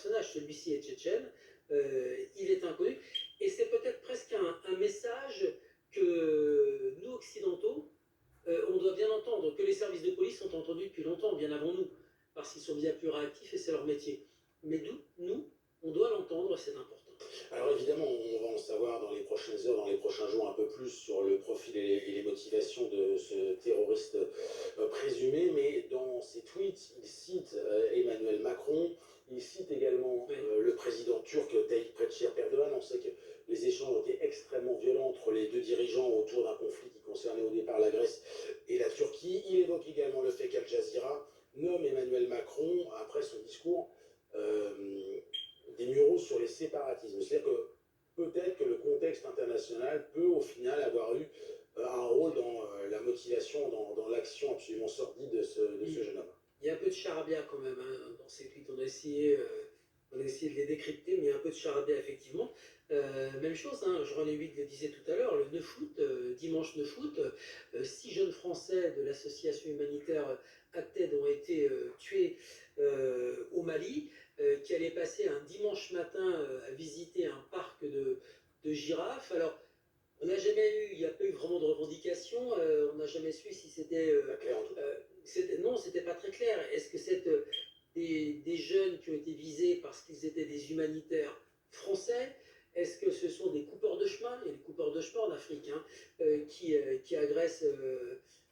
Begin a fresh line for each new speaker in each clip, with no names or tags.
personnage, celui-ci est tchétchène, il est inconnu, et c'est peut-être presque un message que nous, occidentaux, on doit bien entendre, que les services de police ont entendu depuis longtemps, bien avant nous, parce qu'ils sont bien plus réactifs et c'est leur métier. Mais nous, on doit l'entendre, c'est important.
Alors évidemment, on va en savoir dans les prochaines heures, dans les prochains jours, un peu plus sur le profil et les motivations de ce terroriste présumé, mais dans ses tweets, il cite Emmanuel Macron, il cite également le président turc Tayyip Recep Erdogan. On sait que les échanges ont été extrêmement violents entre les deux dirigeants autour d'un conflit qui concernait au départ la Grèce et la Turquie. Il évoque également le fait qu'Al Jazeera nomme Emmanuel Macron, après son discours, des muraux sur les séparatismes. C'est-à-dire que peut-être que le contexte international peut au final avoir eu un rôle dans la motivation, dans l'action absolument sordide de ce jeune homme.
Il y a un peu de charabia quand même dans ces tweets. On a essayé de les décrypter, mais il y a un peu de charabia effectivement. Même chose, René Huyghe le disait tout à l'heure, le 9 août, dimanche 9 août, 6 jeunes Français de l'association humanitaire ACTED ont été tués au Mali, qui allaient passer un dimanche matin à visiter un parc de girafes. Alors, on n'a jamais eu, il n'y a pas eu vraiment de revendication, on n'a jamais su si c'était... non, c'était pas très clair. Est-ce que c'est des jeunes qui ont été visés parce qu'ils étaient des humanitaires français? Est-ce que ce sont des coupeurs de chemin? Il y a des coupeurs de chemin en Afrique qui agressent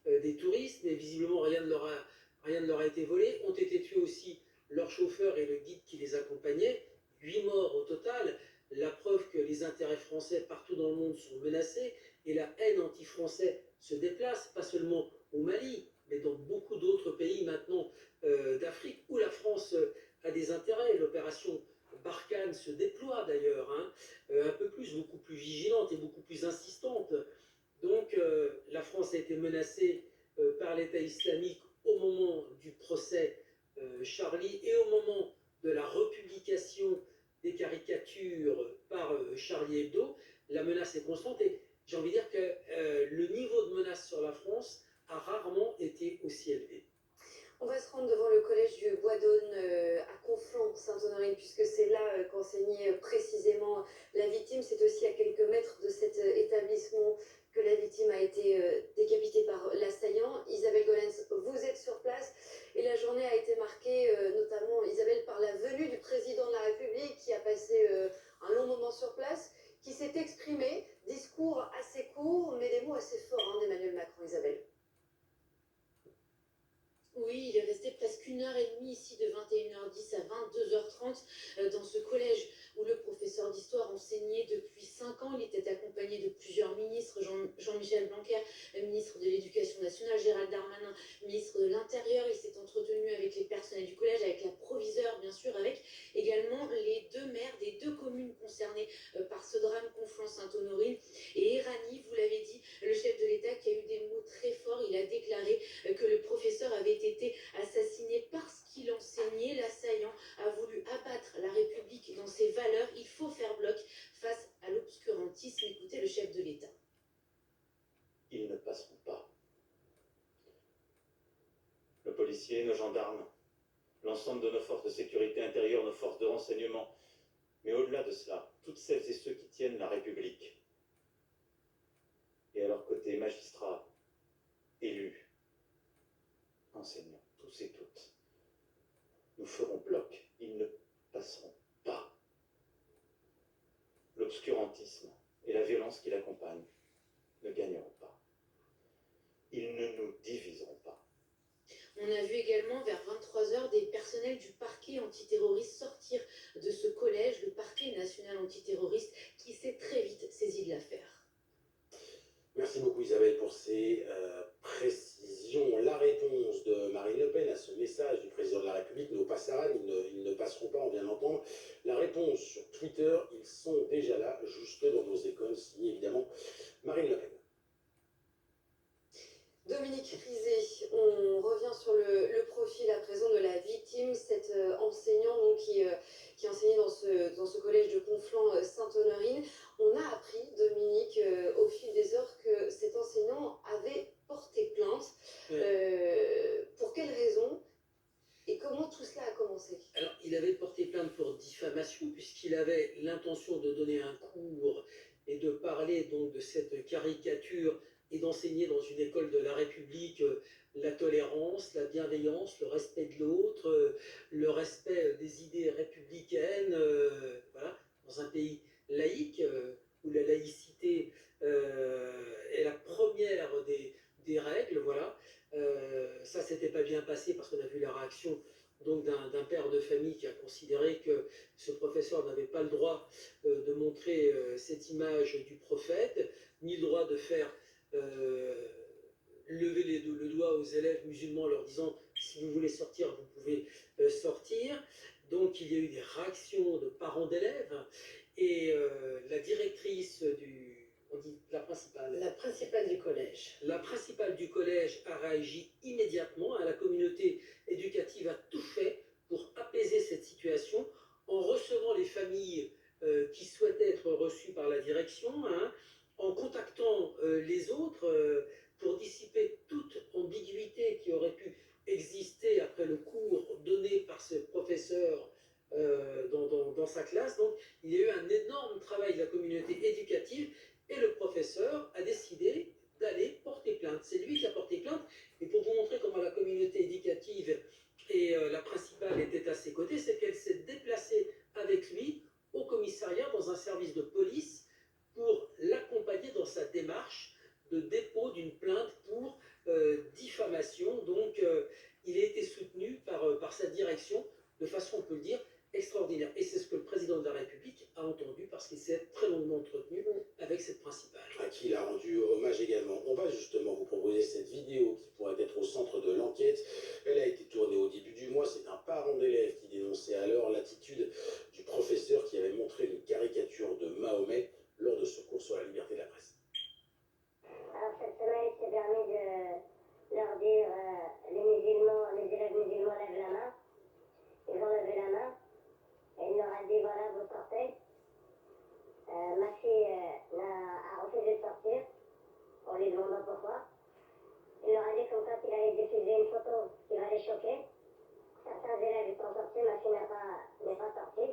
des touristes, mais visiblement rien ne leur a été volé. Ont été tués aussi leur chauffeur et le guide qui les accompagnait. 8 morts au total. La preuve que les intérêts français partout dans le monde sont menacés et la haine anti-français se déplace, pas seulement au Mali, mais dans beaucoup d'autres pays maintenant d'Afrique où la France a des intérêts. L'opération Barkhane se déploie d'ailleurs, un peu plus, beaucoup plus vigilante et beaucoup plus insistante. Donc la France a été menacée par l'État islamique au moment du procès Charlie et au moment de la republication des caricatures par Charlie Hebdo. La menace est constante et j'ai envie de dire que le niveau de menace sur la France a rarement été aussi élevé.
On va se rendre devant le collège du Bois d'Aune à Conflans-Sainte-Honorine, puisque c'est là qu'enseignait précisément la victime. C'est aussi à quelques mètres de cet établissement que la victime a été décapitée par l'assaillant. Isabelle Gollens, vous êtes sur place et la journée a été marquée, notamment, Isabelle, par la venue du président de la République qui a passé un long moment sur place, qui s'est exprimé, discours assez court, mais des mots assez forts d'Emmanuel Macron, Isabelle.
Oui, il est resté presque 1h30 ici, de 21h10 à 22h30, dans ce collège où le professeur d'histoire enseignait depuis 5 ans. Il était accompagné de plusieurs ministres, Jean-Michel Blanquer, ministre de l'Éducation nationale, Gérald Darmanin, ministre de l'Intérieur. Il s'est entretenu avec les personnels du collège, avec la proviseure, bien sûr, avec également les 2 maires des 2 communes concernées par ce drame, Conflans-Sainte-Honorine et Éragny. Vous l'avez dit, le chef de l'État qui a eu des mots très forts. Il a déclaré que le professeur avait été assassiné parce qu'il enseignait. L'assaillant a voulu abattre la République dans ses valeurs. Il faut faire bloc face à l'obscurantisme. Écoutez le chef de l'État.
Ils ne passeront pas. Nos policiers, nos gendarmes, l'ensemble de nos forces de sécurité intérieure, nos forces de renseignement, mais au-delà de cela, toutes celles et ceux qui tiennent la République, et à leur côté magistrats, élus, enseignants, tous et toutes, nous ferons bloc. Ils ne passeront pas. L'obscurantisme et la violence qui l'accompagnent ne gagneront pas. Ils ne nous diviseront pas.
On a vu également vers 23h des personnels du parquet antiterroriste sortir de ce collège, le parquet national antiterroriste, qui s'est très vite saisi de l'affaire.
Merci beaucoup Isabelle pour ces précisions. La réponse de Marine Le Pen à ce message du président de la République, nos passerelles, ils ne passeront pas, on vient d'entendre. La réponse sur Twitter, ils sont déjà là, juste dans nos écoles, signé évidemment Marine Le Pen.
Dominique Rizet, on revient sur le profil à présent de la victime, cet enseignant donc, qui enseignait dans ce collège de Conflans-Sainte-Honorine. On a appris, Dominique, au fil des heures, que cet enseignant avait porté plainte. Pour quelle raison et comment tout cela a commencé?
Alors, il avait porté plainte pour diffamation, puisqu'il avait l'intention de donner un cours et de parler donc de cette caricature et d'enseigner dans une école de la République la tolérance, la bienveillance, le respect de l'autre, le respect des idées républicaines, voilà, dans un pays laïque où la laïcité est la première des règles, voilà. Ça s'était pas bien passé parce qu'on a vu la réaction donc d'un père de famille qui a considéré que ce professeur n'avait pas le droit de montrer cette image du prophète, ni le droit de faire lever le doigt aux élèves musulmans en leur disant si vous voulez sortir, vous pouvez sortir. Donc il y a eu des réactions de parents d'élèves et la directrice on dit la principale.
La principale du collège.
La principale du collège a réagi immédiatement. La communauté éducative a tout fait pour apaiser cette situation en recevant les familles qui souhaitaient être reçues par la direction, hein, en contactant les autres pour dissiper toute ambiguïté qui aurait pu exister après le cours donné par ce professeur dans sa classe. Donc il y a eu un énorme travail de la communauté éducative et le professeur a décidé d'aller porter plainte. C'est lui qui a porté plainte. Et pour vous montrer comment la communauté éducative et la principale étaient à ses côtés, c'est qu'elle s'est déplacée avec lui au commissariat dans un service de police pour l'accompagner dans sa démarche de dépôt d'une plainte pour diffamation. Donc il a été soutenu par sa direction de façon, on peut le dire, extraordinaire. Et c'est ce que le président de la République a entendu parce qu'il s'est très longuement entretenu avec cette principale.
À qui il a rendu hommage également. On va justement vous proposer cette vidéo qui pourrait être au centre de l'enquête. Elle a été tournée au début du mois. C'est un parent d'élève qui dénonçait alors l'attitude du professeur qui avait montré une caricature de Mahomet lors de ce cours sur la liberté de la presse.
Alors cette semaine, il s'est permis de leur dire les élèves musulmans lèvent la main. Ils ont levé la main. Et il leur a dit voilà, vous sortez. Ma fille a refusé de sortir en lui demandant pourquoi. Il leur a dit comme ça qu'il allait diffuser une photo qui va les choquer. Certains élèves sont sortis, ma fille n'est pas sortie.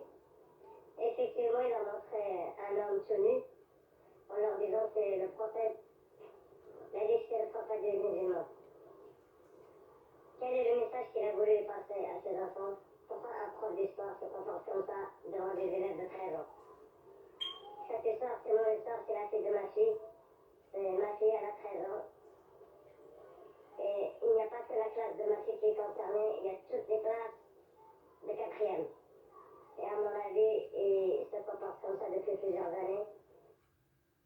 Effectivement, il a montré un homme tout nu en leur disant c'est le prophète. Il a dit c'est le prophète des musulmans. Quel est le message qu'il a voulu passer à ses enfants? Pourquoi un prof d'histoire se comporte comme ça devant des élèves de 13 ans? Cette histoire, c'est mon histoire, c'est la fille de ma fille. Ma fille, elle a 13 ans. Et il n'y a pas que la classe de ma fille qui est concernée, il y a toutes les classes de 4e. Et à mon avis, il se comporte comme ça depuis plusieurs années.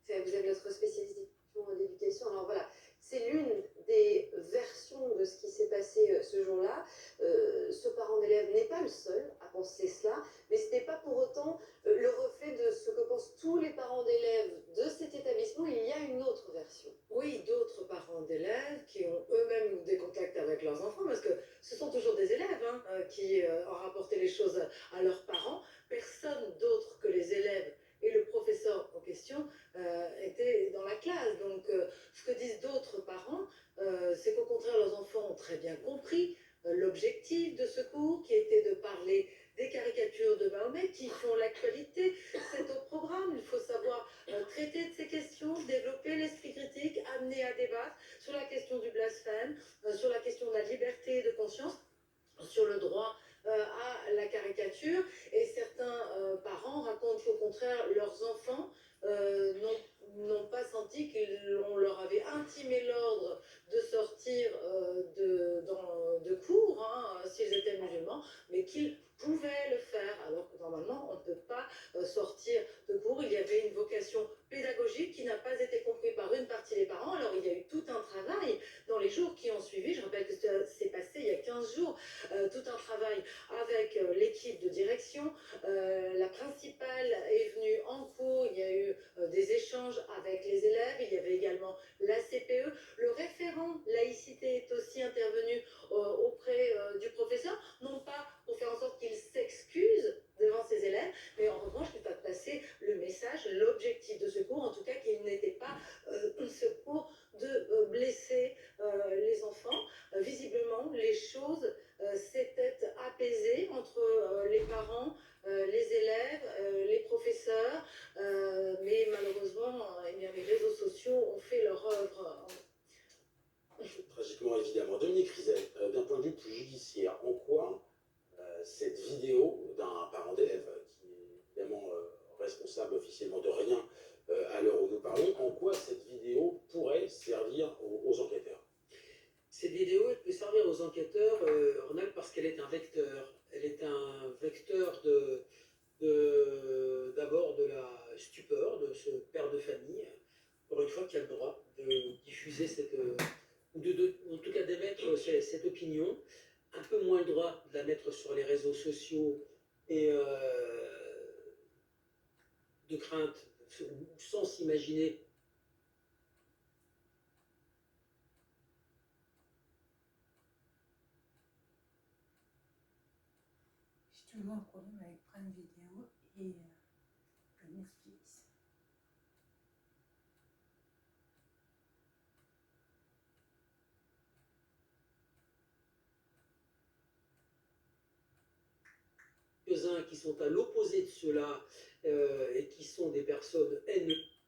Vous avez notre spécialisation en éducation. Alors voilà, c'est l'une des versions de ce qui s'est passé ce jour-là. Ce parent d'élève n'est pas le seul à penser cela, mais ce n'est pas pour autant le reflet de ce que pensent tous les parents d'élèves de cet établissement. Il y a une autre version.
Oui, d'autres parents d'élèves qui ont eux-mêmes des contacts avec leurs enfants, parce que ce sont toujours des élèves qui ont rapporté les choses à leurs parents. Personne d'autre que les élèves et le professeur en question était dans la classe. Donc ce que disent d'autres parents, c'est qu'au contraire, leurs enfants ont très bien compris l'objectif de ce cours, qui était de parler des caricatures de Mahomet qui font l'actualité. C'est au programme, il faut savoir traiter de ces questions, développer l'esprit critique, amener à débattre sur la question du blasphème, sur la question de la liberté de conscience, sur le droit à la caricature. Et certains parents racontent qu'au contraire, leurs enfants n'ont pas senti qu'on leur avait intimé l'ordre de sortir de cours, s'ils étaient musulmans, mais qu'ils pouvaient le faire, alors que normalement on ne peut pas sortir de cours. Il y avait une vocation pédagogique qui n'a pas été comprise par une partie des parents. Alors il y a eu tout un travail dans les jours qui ont suivi. Je rappelle que ça s'est passé il y a 15 jours, tout un travail avec l'équipe de direction. La principale est venue en cours, il y a eu des échanges avec les élèves, il y avait également la CPE. Le référent laïcité est aussi intervenu auprès du professeur, non pas pour faire en sorte qu'il s'excuse devant ses élèves, mais en revanche il va passer le message, l'objectif de ce cours, en tout cas qu'il n'était pas ce cours de blesser les enfants. Visiblement les choses s'étaient apaisées entre les parents,
responsable officiellement de rien à l'heure où nous parlons. En quoi cette vidéo pourrait servir aux enquêteurs?
Cette vidéo, elle peut servir aux enquêteurs, Ronald, parce qu'elle est un vecteur. Elle est un vecteur d'abord de la stupeur de ce père de famille, pour une fois qui a le droit de diffuser ou en tout cas d'émettre cette opinion, un peu moins le droit de la mettre sur les réseaux sociaux et de crainte, sans s'imaginer.
J'ai toujours un problème avec Prime Video et Netflix.
Quelques-uns qui sont à l'opposé de cela et qui sont des personnes haineuses.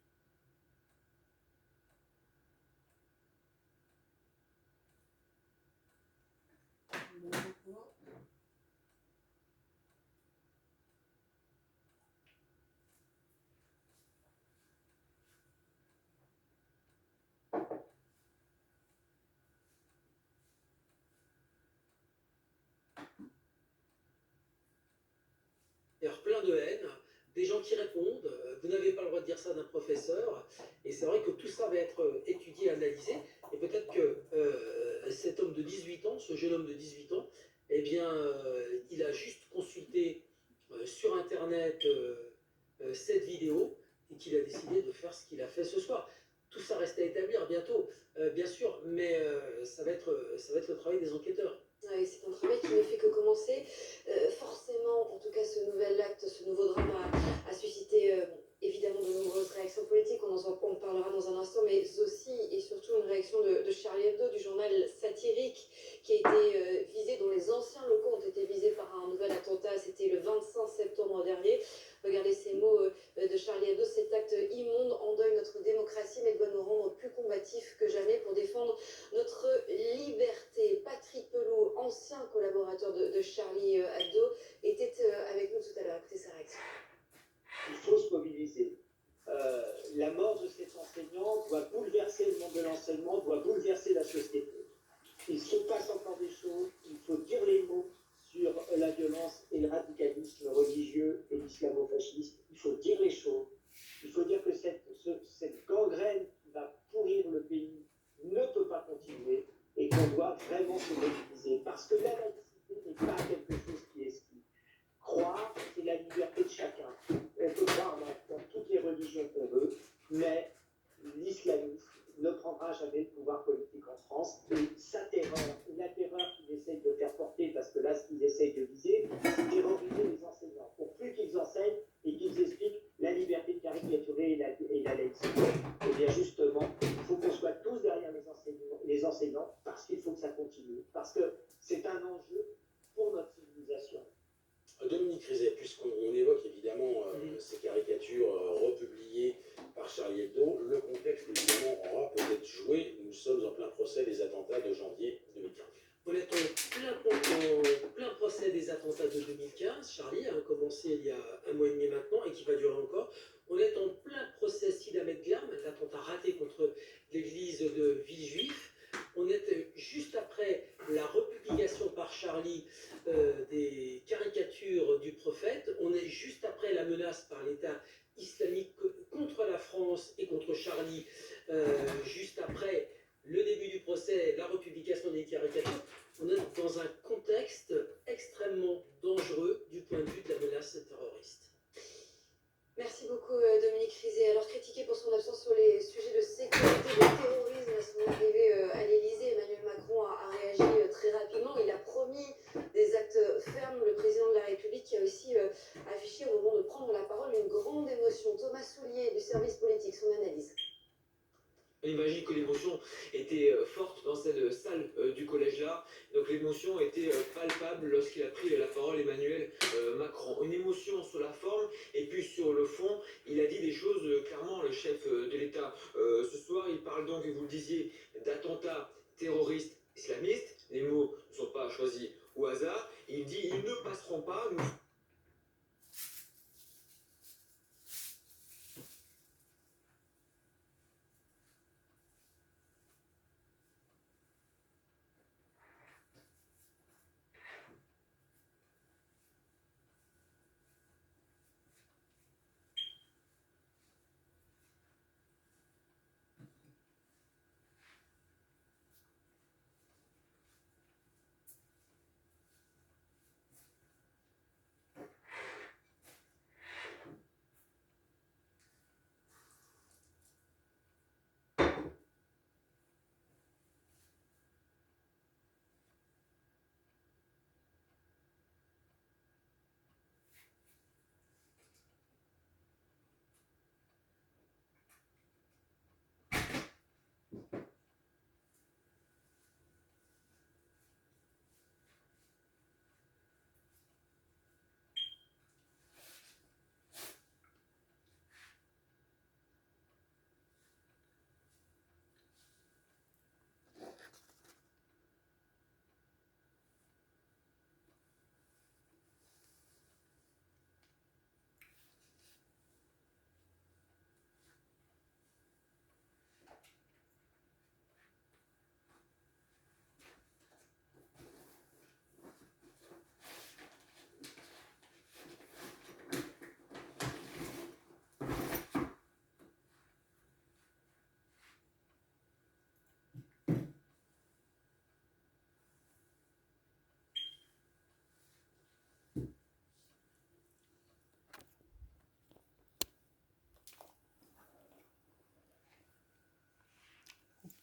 Mon logo.
D'ailleurs, plein de haine, des gens qui répondent, vous n'avez pas le droit de dire ça d'un professeur, et c'est vrai que tout ça va être étudié, analysé, et peut-être que cet homme de 18 ans, ce jeune homme de 18 ans, eh bien, il a juste consulté sur Internet cette vidéo, et qu'il a décidé de faire ce qu'il a fait ce soir. Tout ça reste à établir bientôt, bien sûr, mais ça va être le travail des enquêteurs.
Ouais, c'est un travail qui ne fait que commencer. Forcément, en tout cas, ce nouvel acte, ce nouveau drame a suscité évidemment de nombreuses réactions politiques. On parlera dans un instant, mais aussi et surtout une réaction de Charlie Hebdo, du journal satirique qui a été visé, dont les anciens locaux ont été visés par un nouvel attentat. C'était le 25 septembre dernier. Regardez ces mots de Charlie Hebdo: cet acte immonde endeuille notre démocratie, mais doit nous rendre plus combatifs que jamais pour défendre notre liberté. Patrick Pelou, ancien collaborateur de Charlie Hebdo, était avec nous tout à l'heure. Écoutez sa réaction.
Il faut se mobiliser. La mort de cet enseignant doit bouleverser le monde de l'enseignement, doit bouleverser la société. Il se passe encore des choses, il faut dire les mots sur la violence et le radicalisme religieux et l'islamo-fasciste. Il faut dire les choses. Il faut dire que cette gangrène qui va pourrir le pays ne peut pas continuer et qu'on doit vraiment se mobiliser. Parce que la laïcité n'est pas quelque chose qui est esquive. Croire, c'est la liberté de chacun. On peut croire dans toutes les religions qu'on veut, mais l'islamisme ne prendra jamais le pouvoir politique en France. Et sa terreur, la terreur qu'il essaye de faire porter, parce que là, ce qu'ils essayent de viser, c'est terroriser les enseignants. Pour plus qu'ils enseignent et qu'ils expliquent la liberté de caricaturer et la laïcité, et bien justement, il faut qu'on soit tous derrière les enseignants, parce qu'il faut que ça continue, parce que c'est un enjeu pour notre civilisation.
Dominique Rizet, puisqu'on évoque évidemment ces caricatures republiées par Charlie Hebdo, le contexte évidemment aura peut-être joué. Nous sommes en plein procès des attentats de janvier 2015.
On est en plein procès des attentats de 2015. Charlie a commencé il y a un mois et demi maintenant et qui va durer encore. On est en plein procès Sid Ahmed Glam, l'attentat raté contre l'église de Villejuif. On est juste après la republication par Charlie des caricatures du prophète. On est juste après la menace par l'État islamique contre la France et contre Charlie, juste après le début du procès, la republication des caricatures. On est dans un contexte extrêmement dangereux du point de vue de la menace terroriste.
Merci beaucoup Dominique Rizet. Alors critiqué pour son absence sur les sujets de sécurité, de terrorisme, à son arrivée à l'Elysée, Emmanuel Macron a réagi très rapidement. Il a promis des actes fermes. Le président de la République qui a aussi affiché au moment de prendre la parole une grande émotion. Thomas Soulier du service politique, son analyse.
On imagine que l'émotion était forte dans cette salle du collège-là. Donc l'émotion était palpable lorsqu'il a pris la parole, Emmanuel Macron. Une émotion sur la forme et puis sur le fond, il a dit des choses clairement, le chef de l'État. Ce soir, il parle donc, vous le disiez, d'attentats terroristes islamistes. Les mots ne sont pas choisis au hasard. Il dit, ils ne passeront pas.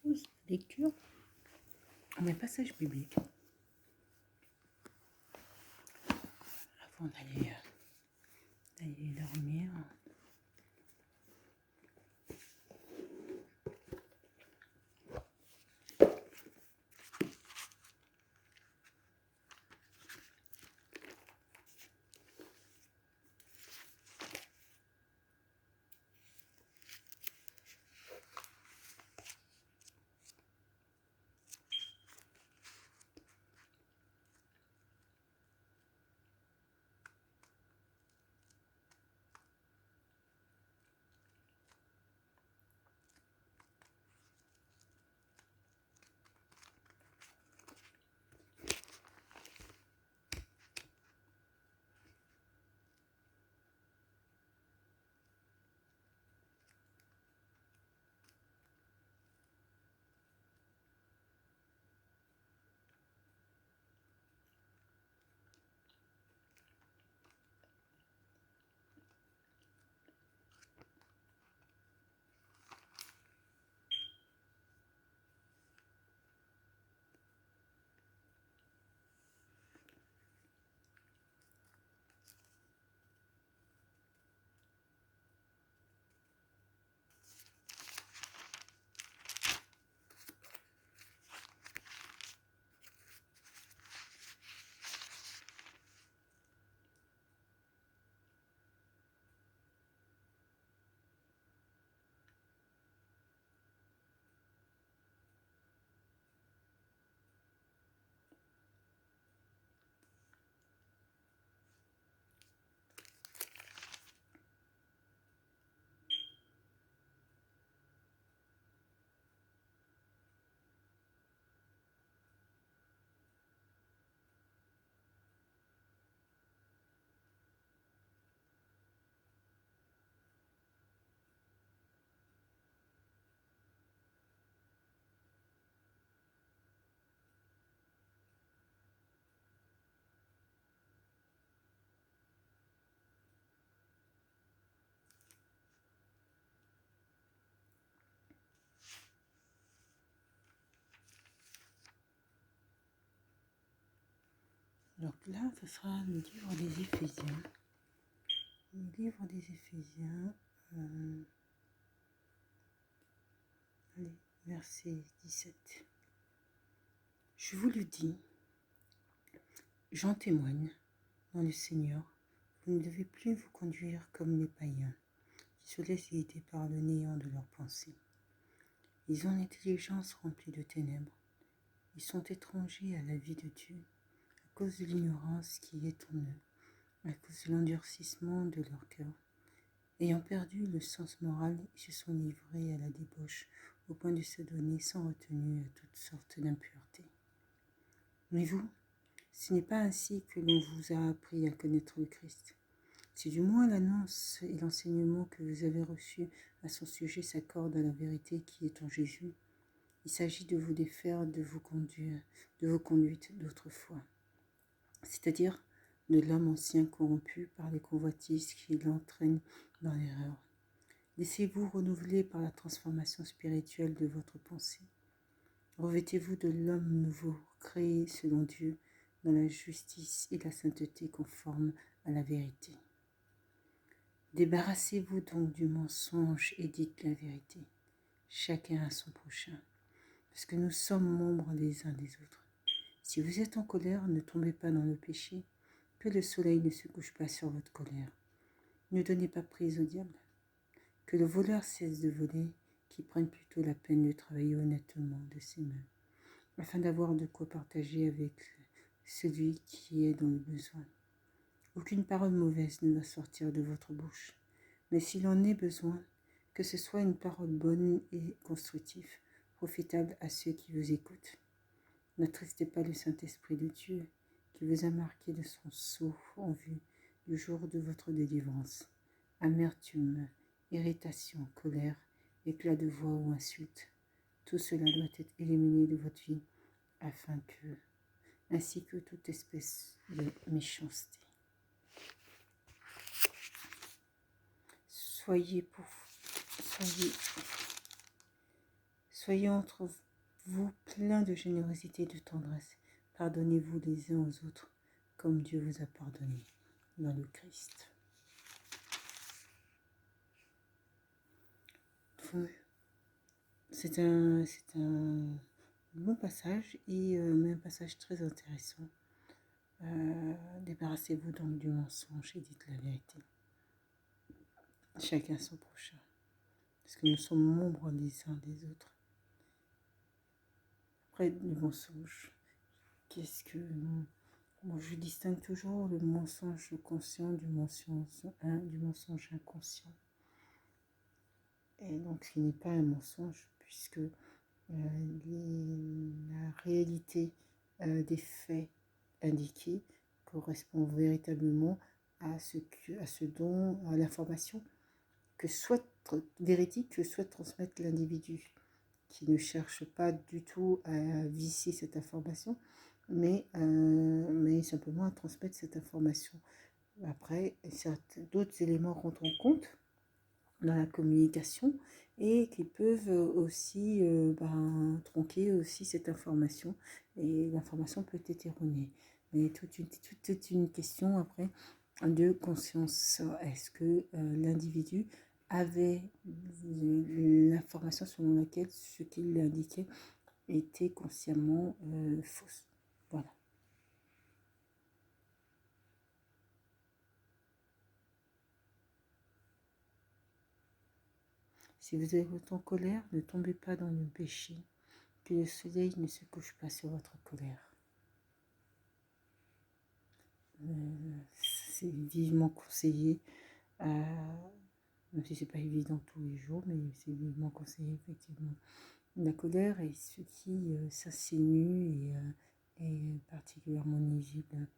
pause, lecture, un passage biblique avant d'aller dormir. Donc là, ce sera le livre des Éphésiens. Le livre des Éphésiens, allez, verset 17. Je vous le dis, j'en témoigne dans le Seigneur, vous ne devez plus vous conduire comme les païens, qui se laissent guider par le néant de leurs pensées. Ils ont l'intelligence remplie de ténèbres. Ils sont étrangers à la vie de Dieu, à cause de l'ignorance qui est en eux, à cause de l'endurcissement de leur cœur. Ayant perdu le sens moral, ils se sont livrés à la débauche, au point de se donner sans retenue à toutes sortes d'impuretés. Mais vous, ce n'est pas ainsi que l'on vous a appris à connaître le Christ. Si du moins l'annonce et l'enseignement que vous avez reçus à son sujet s'accordent à la vérité qui est en Jésus, il s'agit de vous défaire de vos conduites d'autrefois, c'est-à-dire de l'homme ancien corrompu par les convoitises qui l'entraînent dans l'erreur. Laissez-vous renouveler par la transformation spirituelle de votre pensée. Revêtez-vous de l'homme nouveau, créé selon Dieu, dans la justice et la sainteté conformes à la vérité. Débarrassez-vous donc du mensonge et dites la vérité, chacun à son prochain, parce que nous sommes membres les uns des autres. Si vous êtes en colère, ne tombez pas dans le péché, que le soleil ne se couche pas sur votre colère. Ne donnez pas prise au diable. Que le voleur cesse de voler, qu'il prenne plutôt la peine de travailler honnêtement de ses mains, afin d'avoir de quoi partager avec celui qui est dans le besoin. Aucune parole mauvaise ne doit sortir de votre bouche, mais s'il en est besoin, que ce soit une parole bonne et constructive, profitable à ceux qui vous écoutent. N'attristez pas le Saint-Esprit de Dieu, qui vous a marqué de son sceau en vue du jour de votre délivrance. Amertume, irritation, colère, éclat de voix ou insulte, tout cela doit être éliminé de votre vie, ainsi que toute espèce de méchanceté. Soyez entre vous plein de générosité et de tendresse. Pardonnez-vous les uns aux autres, comme Dieu vous a pardonné dans le Christ. C'est un bon passage et un passage très intéressant. Débarrassez-vous donc du mensonge et dites la vérité. Chacun son prochain. Parce que nous sommes membres les uns des autres. Après, le mensonge, qu'est-ce que... Moi, je distingue toujours le mensonge conscient du mensonge inconscient. Et donc, ce n'est pas un mensonge, puisque la réalité des faits indiqués correspond véritablement à à l'information que souhaite véridique que souhaite transmettre l'individu, qui ne cherche pas du tout à vicier cette information, mais simplement à transmettre cette information. Après, d'autres éléments rentrent en compte dans la communication et qui peuvent aussi tronquer aussi cette information, et l'information peut être erronée. Mais toute une question après de conscience. Est-ce que l'individu avait l'information selon laquelle ce qu'il indiquait était consciemment fausse? Voilà. Si vous êtes en colère, ne tombez pas dans le péché, que le soleil ne se couche pas sur votre colère. C'est vivement conseillé, même si c'est pas évident tous les jours, mais c'est vivement conseillé effectivement. La colère est ce qui s'insinue et est particulièrement nuisible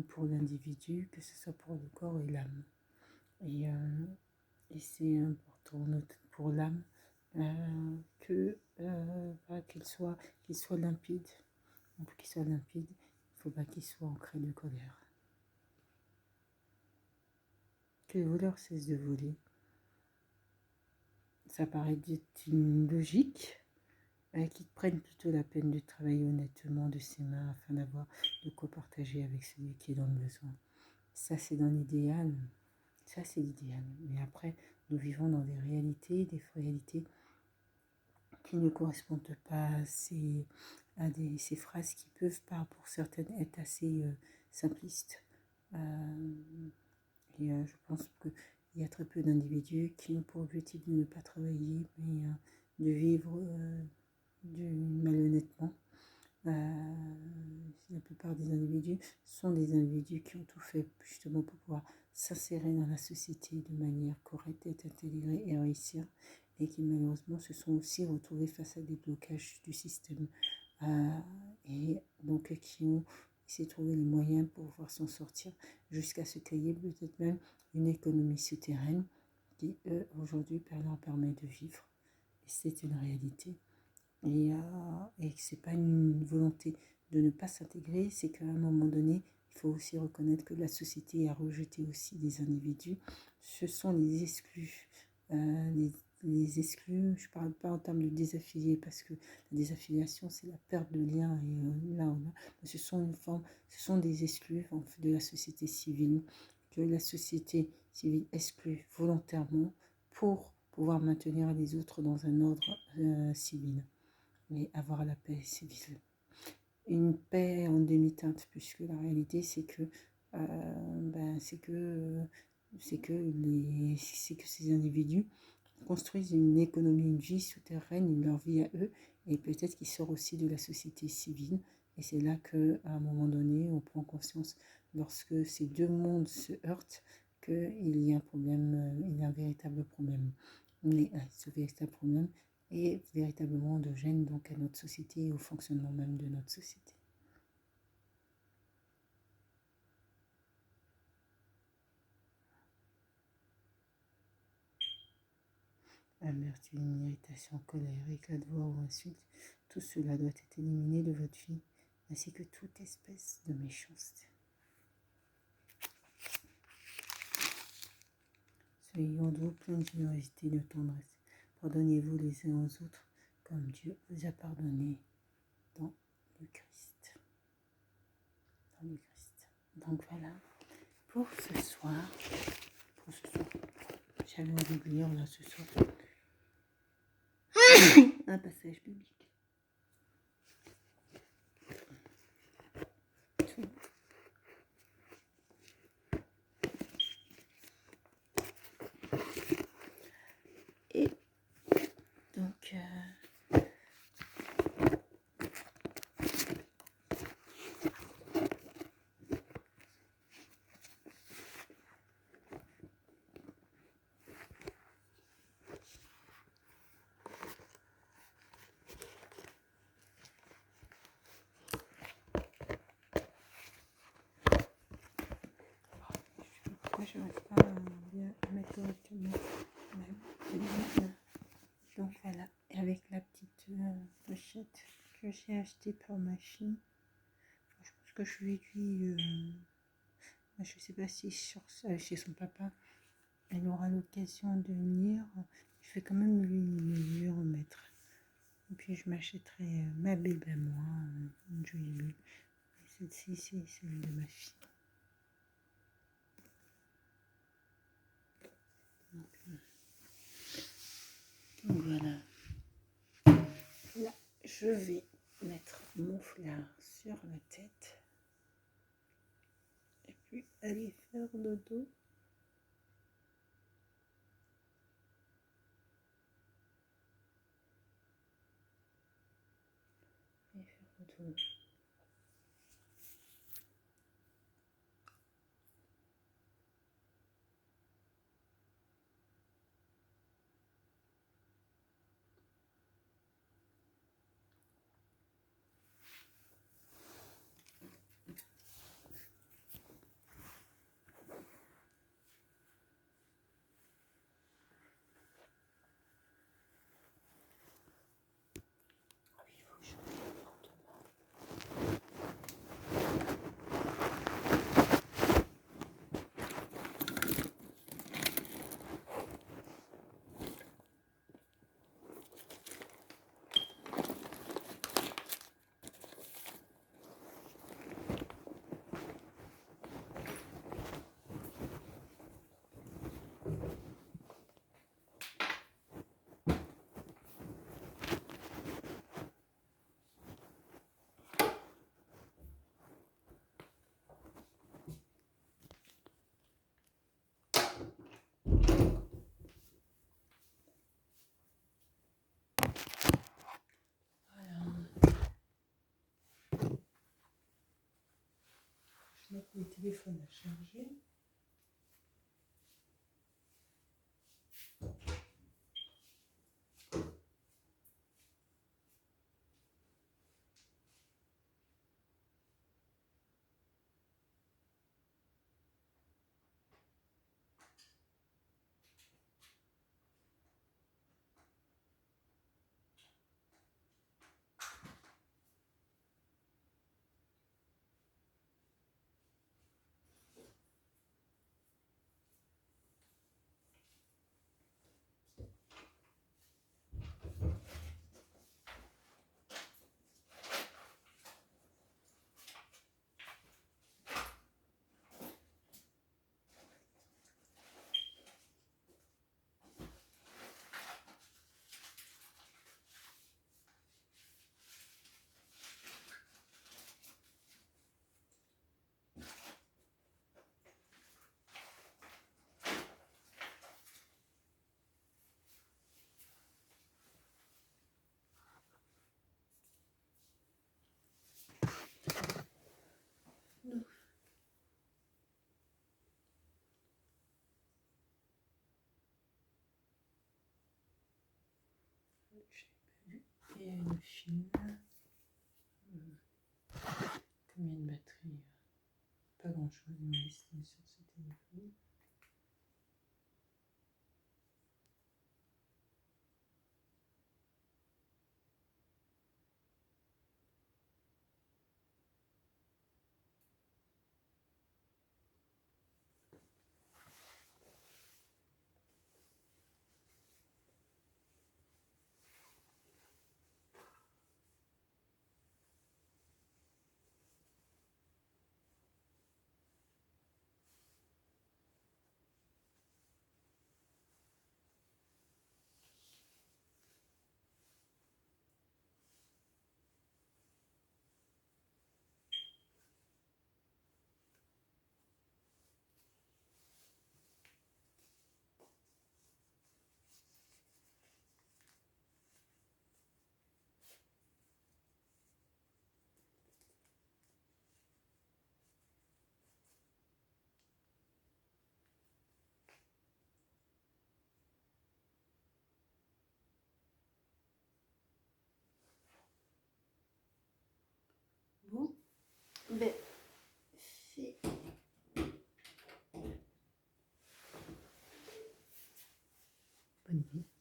pour l'individu, que ce soit pour le corps et l'âme. Et c'est important pour l'âme qu'il soit limpide. Pour qu'il soit limpide, il ne faut pas qu'il soit ancré de colère. Que le voleur cesse de voler. Ça paraît être une logique, qu'il prenne plutôt la peine de travailler honnêtement de ses mains afin d'avoir de quoi partager avec celui qui est dans le besoin. Ça, c'est dans l'idéal. Ça, c'est l'idéal. Mais après, nous vivons dans des réalités qui ne correspondent pas à ces phrases qui peuvent, pour certaines, être assez simplistes. Je pense qu'il y a très peu d'individus qui ont pour objectif de ne pas travailler, mais de vivre malhonnêtement. La plupart des individus sont des individus qui ont tout fait justement pour pouvoir s'insérer dans la société de manière correcte, être intégrés et réussir, et qui malheureusement se sont aussi retrouvés face à des blocages du système, et donc qui ont essayé de trouver les moyens pour pouvoir s'en sortir, jusqu'à ce qu'il y ait peut-être même une économie souterraine qui aujourd'hui leur permet de vivre. Et c'est une réalité. Et que c'est pas une volonté de ne pas s'intégrer, c'est qu'à un moment donné, il faut aussi reconnaître que la société a rejeté aussi des individus. Ce sont les exclus. Les exclus, je ne parle pas en termes de désaffiliés, parce que la désaffiliation, c'est la perte de lien, et ce sont des exclus de la société civile, que la société civile exclut volontairement pour pouvoir maintenir les autres dans un ordre civil. Et avoir la paix civile. Une paix en demi-teinte, puisque la réalité c'est que ces individus construisent une économie, une vie souterraine, leur vie à eux, et peut-être qu'ils sortent aussi de la société civile. Et c'est là qu'à un moment donné, on prend conscience, lorsque ces deux mondes se heurtent, qu'il y a un problème, il y a un véritable problème. Mais ce véritable problème est véritablement endogène donc à notre société et au fonctionnement même de notre société. Amertume, irritation, colère, éclat de voix ou insulte, tout cela doit être éliminé de votre vie, ainsi que toute espèce de méchanceté. Soyez en vous plein de générosité et de tendresse. Pardonnez-vous les uns aux autres, comme Dieu vous a pardonné dans le Christ. Dans le Christ. Donc voilà, pour ce soir, j'avais envie de lire là ce soir un passage biblique. Tout. Et donc, pourquoi je n'arrive pas à bien mettre correctement ma limite. Donc voilà, et avec la petite pochette que j'ai achetée pour ma fille. Je pense que je lui dis, je sais pas si chez son papa, elle aura l'occasion de venir. Je vais quand même lui remettre. Et puis je m'achèterai ma Bible à moi, une jolie Bible. Et celle-ci, c'est celle de ma fille. Donc voilà. Là, je vais mettre mon foulard sur la tête. Et puis aller faire dodo. Et faire dodo. Je mets le téléphone à charger. Et une file. Combien de batterie? Pas grand chose, il m'a laissé sur ce téléphone. Bonne nuit.